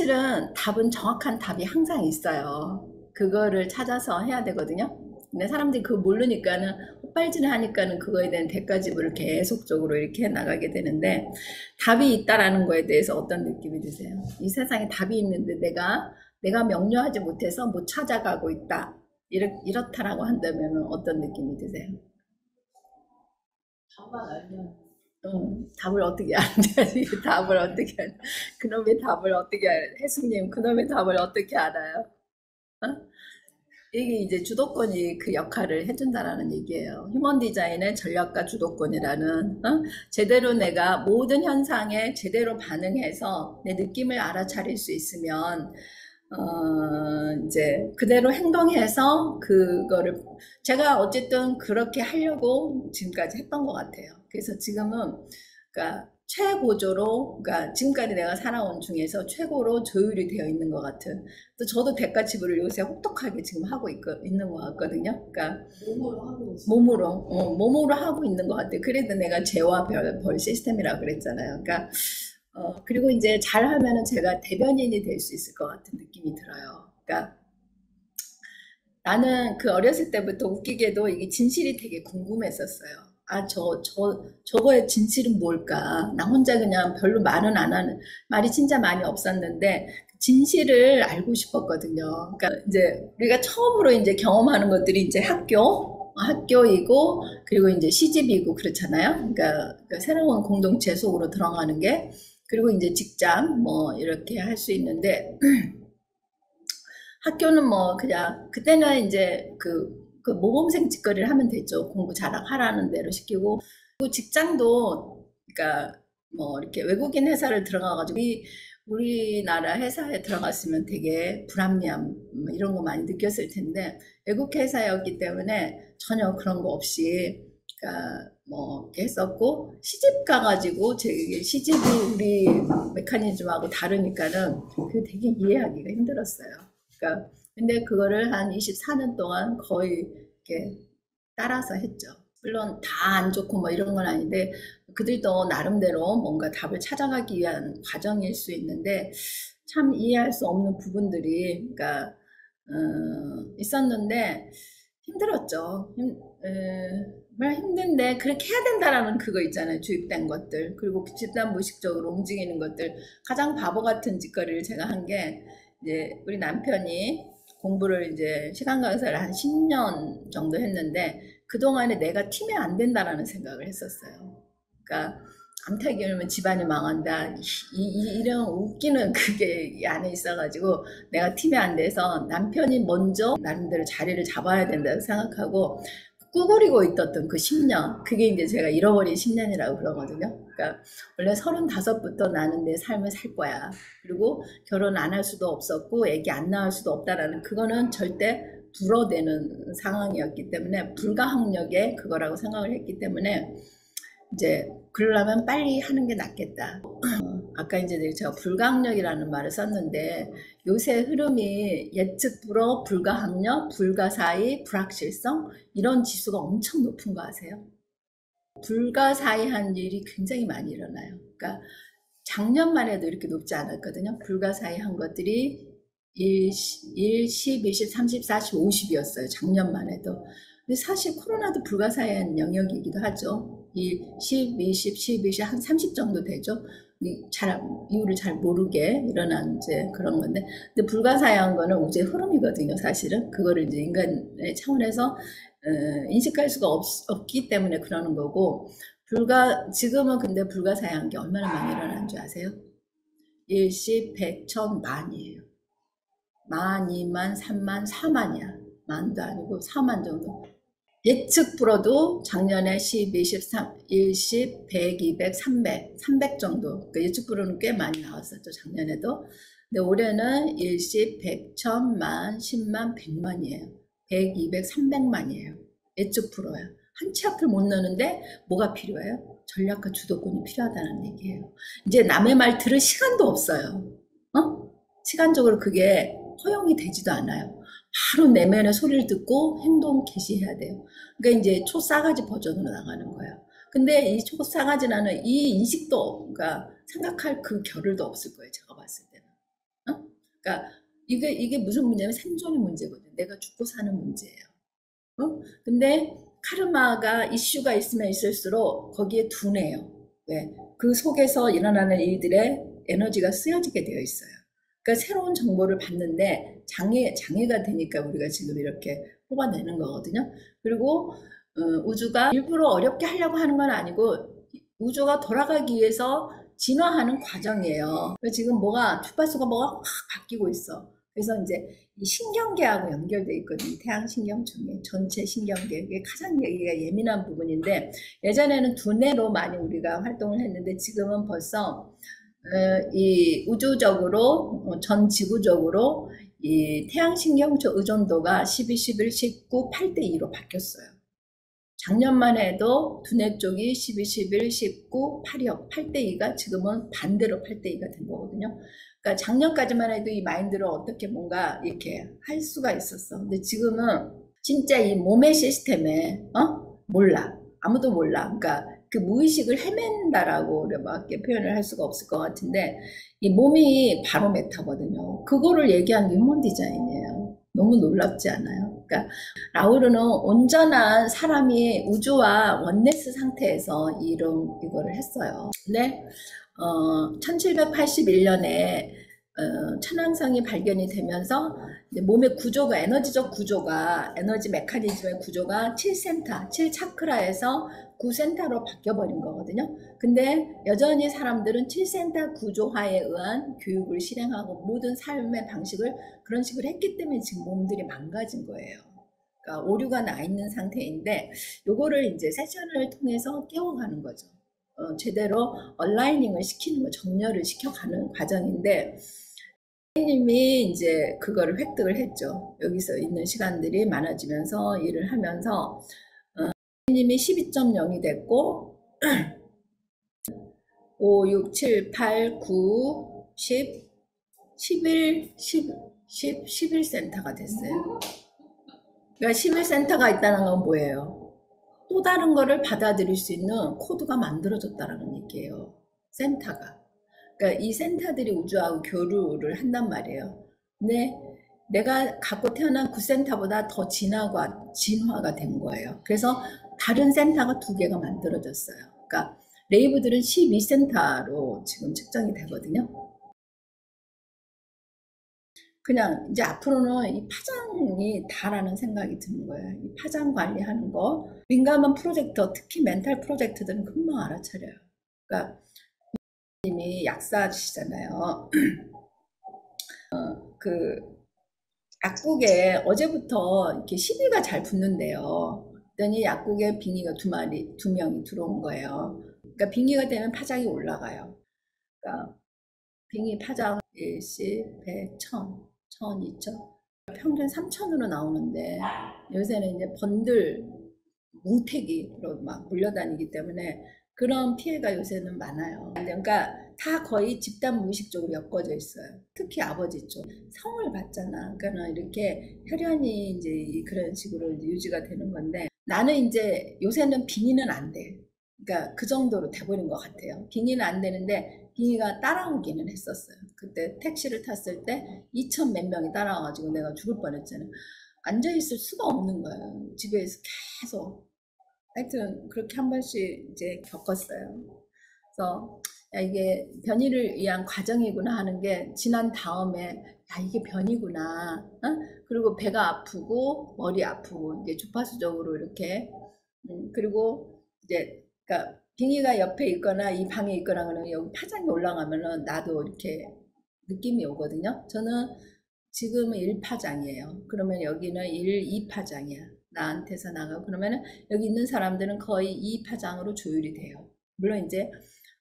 사실은 답은 정확한 답이 항상 있어요. 그거를 찾아서 해야 되거든요. 근데 사람들이 그거 모르니까는 헛발질을 하니까는 그거에 대한 대가 지불을 계속적으로 이렇게 해 나가게 되는데, 답이 있다라는 거에 대해서 어떤 느낌이 드세요? 이 세상에 답이 있는데 내가 명료하지 못해서 못 찾아가고 있다. 이렇다라고 한다면 어떤 느낌이 드세요? 답만 알면 답을 어떻게 아는지, 답을 어떻게 알아? 그놈의 답을 어떻게 알아요? 혜숙님, 그놈의 답을 어떻게 알아요? 어? 이게 이제 주도권이 그 역할을 해준다라는 얘기예요. 휴먼 디자인의 전략과 주도권이라는, 제대로 내가 모든 현상에 제대로 반응해서 내 느낌을 알아차릴 수 있으면, 이제 그대로 행동해서 그거를 제가 어쨌든 그렇게 하려고 지금까지 했던 것 같아요. 그래서 지금은 그러니까 최고조로, 그러니까 지금까지 내가 살아온 중에서 최고로 조율이 되어 있는 것 같은. 또 저도 대가 지불을 요새 혹독하게 지금 하고 있는 것 같거든요. 그러니까 몸으로 하고 있어요. 몸으로 하고 있는 것 같아요. 그래도 내가 재와 벌 시스템이라고 그랬잖아요. 그러니까 그리고 이제 잘하면은 제가 대변인이 될 수 있을 것 같은 느낌이 들어요. 그러니까 나는 그 어렸을 때부터 웃기게도 이게 진실이 되게 궁금했었어요. 저거의 진실은 뭘까? 나 혼자 그냥 별로 말은 안 하는, 말이 진짜 많이 없었는데, 진실을 알고 싶었거든요. 그러니까 이제 우리가 처음으로 이제 경험하는 것들이 이제 학교이고, 그리고 이제 시집이고 그렇잖아요. 그러니까 새로운 공동체 속으로 들어가는 게, 그리고 이제 직장, 뭐, 이렇게 할 수 있는데, 학교는 뭐 그냥 그때는 이제 그 모범생 짓거리를 하면 되죠. 공부 하라는 대로 시키고. 그리고 직장도 그러니까 뭐 이렇게 외국인 회사를 들어가가지고 우리나라 회사에 들어갔으면 되게 불합리함 뭐 이런 거 많이 느꼈을 텐데, 외국 회사였기 때문에 전혀 그런 거 없이 그러니까 뭐 이렇게 했었고, 시집 가가지고 제 시집이 우리 메커니즘하고 다르니까는 그게 되게 이해하기가 힘들었어요. 그러니까 근데 그거를 한 24년 동안 거의 이렇게 따라서 했죠. 물론 다 안 좋고 뭐 이런 건 아닌데, 그들도 나름대로 뭔가 답을 찾아가기 위한 과정일 수 있는데, 참 이해할 수 없는 부분들이 그러니까 있었는데 힘들었죠. 정말 힘든데 그렇게 해야 된다라는 그거 있잖아요. 주입된 것들, 그리고 집단 무의식적으로 움직이는 것들. 가장 바보 같은 짓거리를 제가 한 게, 이제 우리 남편이 공부를 이제 시간 강사를 한 10년 정도 했는데, 그동안에 내가 튀면 안 된다라는 생각을 했었어요. 그러니까 암탉이 울면 집안이 망한다. 이런 웃기는 그게 이 안에 있어가지고 내가 튀면 안 돼서 남편이 먼저 나름대로 자리를 잡아야 된다고 생각하고 꾸그리고 있었던 그 10년, 그게 이제 제가 잃어버린 10년이라고 그러거든요. 그러니까 원래 35부터 나는 내 삶을 살 거야. 그리고 결혼 안 할 수도 없었고 애기 안 낳을 수도 없다라는 그거는 절대 불어대는 상황이었기 때문에, 불가항력의 그거라고 생각을 했기 때문에 이제 그러려면 빨리 하는 게 낫겠다. 아까 이제 제가 불가항력이라는 말을 썼는데, 요새 흐름이 예측 불허, 불가항력, 불가사의, 불확실성, 이런 지수가 엄청 높은 거 아세요? 불가사의한 일이 굉장히 많이 일어나요. 그러니까 작년만 해도 이렇게 높지 않았거든요. 불가사의한 것들이 1, 10, 20, 30, 40, 50이었어요. 작년만 해도. 근데 사실 코로나도 불가사의한 영역이기도 하죠. 1, 10, 20, 10, 20, 한 30 정도 되죠. 이유를 잘 모르게 일어난 이제 그런 건데, 근데 불가사의한 거는 우주의 흐름이거든요, 사실은. 그거를 이제 인간의 차원에서 인식할 수가 없기 때문에 그러는 거고, 지금은 근데 불가사의한 게 얼마나 많이 일어나는 줄 아세요? 1, 10, 100, 1000, 만이에요. 만, 2만, 3만, 4만이야. 만도 아니고 4만 정도. 예측 불어도 작년에 10, 20, 10, 100, 200, 300 정도. 그러니까 예측 불어는 꽤 많이 나왔었죠, 작년에도. 근데 올해는 1, 10, 100, 1000만, 10만, 100만이에요. 100, 200, 300만이에요. 예측 불어요. 한 치 앞을 못 넣는데 뭐가 필요해요? 전략과 주도권이 필요하다는 얘기예요. 이제 남의 말 들을 시간도 없어요. 시간적으로 그게 허용이 되지도 않아요. 바로 내면의 소리를 듣고 행동 개시해야 돼요. 그러니까 이제 초싸가지 버전으로 나가는 거예요. 근데 이 초싸가지라는 이 인식도, 그러니까 생각할 그 겨를도 없을 거예요, 제가 봤을 때는. 그러니까 이게 무슨 문제냐면 생존의 문제거든. 내가 죽고 사는 문제예요. 근데 카르마가 이슈가 있으면 있을수록 거기에 둔해요. 왜? 그 속에서 일어나는 일들의 에너지가 쓰여지게 되어 있어요. 그러니까 새로운 정보를 받는데 장애가 되니까 우리가 지금 이렇게 뽑아내는 거거든요. 그리고 우주가 일부러 어렵게 하려고 하는 건 아니고 우주가 돌아가기 위해서 진화하는 과정이에요. 지금 주파수가 확 바뀌고 있어. 그래서 이제 이 신경계하고 연결돼 있거든요. 태양신경청의 전체 신경계. 이게 가장 여기가 예민한 부분인데 예전에는 두뇌로 많이 우리가 활동을 했는데 지금은 벌써 이 우주적으로 전 지구적으로 이 태양신경청 의존도가 12, 11, 19, 8대2로 바뀌었어요. 작년만 해도 두뇌 쪽이 12, 11, 19, 8대2가 지금은 반대로 8대2가 된 거거든요. 그러니까 작년까지만 해도 이 마인드를 어떻게 뭔가 이렇게 할 수가 있었어. 근데 지금은 진짜 이 몸의 시스템에 몰라. 아무도 몰라. 그러니까 그 무의식을 헤맨다라고 우리밖에 표현을 할 수가 없을 것 같은데 이 몸이 바로 메타거든요. 그거를 얘기한 게 휴먼 디자인이에요. 너무 놀랍지 않아요? 그러니까 라우르는 온전한 사람이 우주와 원네스 상태에서 이거를 했어요. 근데 1781년에 천왕성이 발견이 되면서 몸의 구조가 에너지 메커니즘의 구조가 7센터, 7차크라에서 9센터로 바뀌어버린 거거든요. 근데 여전히 사람들은 7센터 구조화에 의한 교육을 실행하고 모든 삶의 방식을 그런 식으로 했기 때문에 지금 몸들이 망가진 거예요. 그러니까 오류가 나 있는 상태인데 요거를 이제 세션을 통해서 깨워가는 거죠. 제대로 얼라이닝을 시키는 거, 정렬을 시켜가는 과정인데 님이 이제 그거를 획득을 했죠. 여기서 있는 시간들이 많아지면서 일을 하면서 님이 12.0이 됐고 5, 6, 7, 8, 9, 10, 11센터가 됐어요. 그러니까 11센터가 있다는 건 뭐예요? 또 다른 거를 받아들일 수 있는 코드가 만들어졌다는 얘기예요. 센터가. 그러니까 이 센터들이 우주하고 교류를 한단 말이에요. 근데 내가 갖고 태어난 그 센터보다 더 진화가 된 거예요. 그래서 다른 센터가 2개가 만들어졌어요. 그러니까 레이브들은 12센터로 지금 측정이 되거든요. 그냥 이제 앞으로는 이 파장이 다라는 생각이 드는 거예요. 이 파장 관리하는 거. 민감한 프로젝트, 특히 멘탈 프로젝트들은 금방 알아차려요. 그러니까 님이 약사시잖아요. 그 약국에 어제부터 이렇게 시비가 잘 붙는데요. 그랬더니 약국에 빙의가 2명이 들어온 거예요. 그러니까 빙의가 되면 파장이 올라가요. 그러니까 빙의 파장 1씩 100, 1000 있죠. 평균 3000으로 나오는데 요새는 이제 번들 뭉태기로 막 물려다니기 때문에 그런 피해가 요새는 많아요. 그러니까 다 거의 집단 무의식적으로 엮어져 있어요. 특히 아버지 쪽 성을 받잖아. 그러니까 이렇게 혈연이 이제 그런 식으로 이제 유지가 되는 건데 나는 이제 요새는 빙의는 안 돼. 그러니까 그 정도로 돼버린 것 같아요. 빙의는 안 되는데 빙의가 따라오기는 했었어요. 그때 택시를 탔을 때 2000 몇 명이 따라와가지고 내가 죽을 뻔했잖아요. 앉아있을 수가 없는 거예요. 집에서 계속. 하여튼 그렇게 한 번씩 이제 겪었어요. 그래서 야, 이게 변이를 위한 과정이구나 하는 게 지난 다음에 야, 이게 변이구나. 그리고 배가 아프고 머리 아프고 이제 주파수적으로 이렇게 그리고 이제 그러니까 빙의가 옆에 있거나 이 방에 있거나 그러면 여기 파장이 올라가면은 나도 이렇게 느낌이 오거든요. 저는 지금은 1파장이에요. 그러면 여기는 2파장이야. 나한테서 나가고 그러면은 여기 있는 사람들은 거의 2파장으로 조율이 돼요. 물론 이제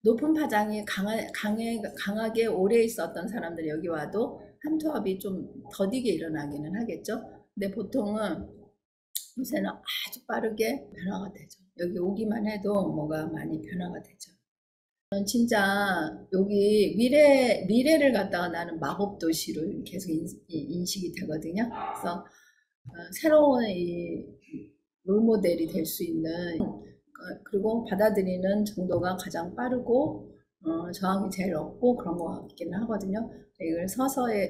높은 파장이 강하게 오래 있었던 사람들이 여기 와도 한투압이 좀 더디게 일어나기는 하겠죠. 근데 보통은 요새는 아주 빠르게 변화가 되죠. 여기 오기만 해도 뭐가 많이 변화가 되죠. 진짜 여기 미래를 갖다가 나는 마법 도시로 계속 인식이 되거든요. 그래서 새로운 이 롤모델이 될 수 있는 그리고 받아들이는 정도가 가장 빠르고 저항이 제일 없고 그런 것 같기는 하거든요. 이걸 서서히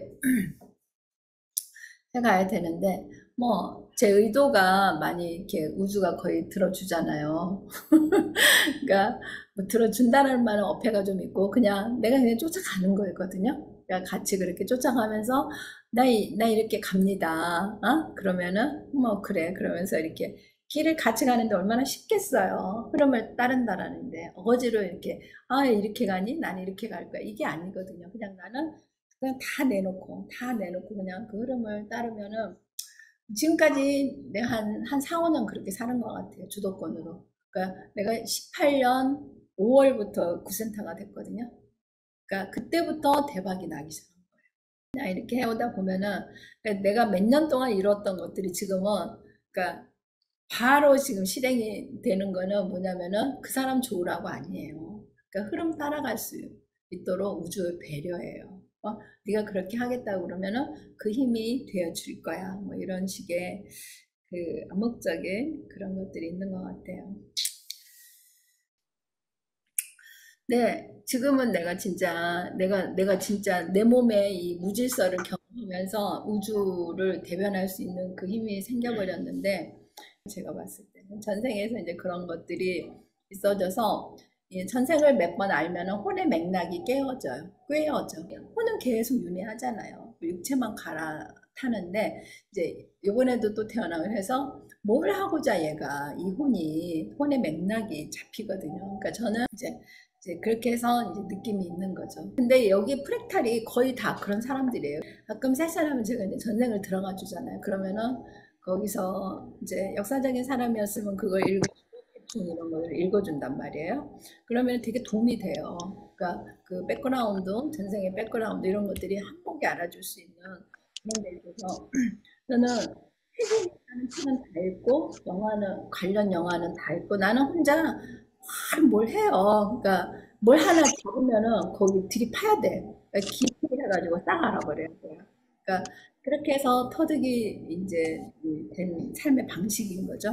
해가야 되는데, 뭐, 제 의도가 많이 이렇게 우주가 거의 들어주잖아요. 그러니까, 뭐 들어준다는 말은 어폐가 좀 있고, 그냥 내가 그냥 쫓아가는 거였거든요. 그러니까 같이 그렇게 쫓아가면서, 나 이렇게 갑니다. 그러면은, 뭐, 그래. 그러면서 이렇게 길을 같이 가는데 얼마나 쉽겠어요. 흐름을 따른다라는데, 어거지로 이렇게, 이렇게 가니? 난 이렇게 갈 거야. 이게 아니거든요. 그냥 다 내놓고 그냥 그 흐름을 따르면은 지금까지 내가 한 4, 5년 그렇게 사는 것 같아요. 주도권으로. 그러니까 내가 18년 5월부터 구센터가 됐거든요. 그러니까 그때부터 대박이 나기 시작한 거예요. 그냥 이렇게 해오다 보면은 그러니까 내가 몇 년 동안 이뤘던 것들이 지금은 그러니까 바로 지금 실행이 되는 거는 뭐냐면은 그 사람 좋으라고 아니에요. 그러니까 흐름 따라갈 수 있도록 우주의 배려예요. 네가 그렇게 하겠다고 그러면은 그 힘이 되어줄 거야. 뭐 이런 식의 그 암묵적인 그런 것들이 있는 것 같아요. 네, 지금은 내가 진짜 내 몸에 이 무질서를 경험하면서 우주를 대변할 수 있는 그 힘이 생겨버렸는데, 제가 봤을 때는 전생에서 이제 그런 것들이 있어져서 이 전생을 몇 번 알면은 혼의 맥락이 꿰어져. 혼은 계속 윤회하잖아요. 육체만 갈아타는데 이제 이번에도 또 태어나고 해서 뭘 하고자 얘가 이 혼의 맥락이 잡히거든요. 그러니까 저는 이제 그렇게 해서 이제 느낌이 있는 거죠. 근데 여기 프랙탈이 거의 다 그런 사람들이에요. 가끔 쌀쌀하면 제가 이제 전생을 들어가 주잖아요. 그러면은 거기서 이제 역사적인 사람이었으면 그걸 대충 이런 걸 읽어준단 말이에요. 그러면 되게 도움이 돼요. 그러니까 그 백그라운드, 전생의 백그라운드 이런 것들이 한 번에 알아줄 수 있는 그런 데 있어서 저는 책은 다 읽고 영화는 관련 영화는 다 읽고 나는 혼자 뭘 해요. 그러니까 뭘 하나 잡으면은 거기 들이파야 돼. 그러니까 깊이 해가지고 싹 알아버려야 돼요. 그러니까 그렇게 해서 터득이 이제 된 삶의 방식인 거죠.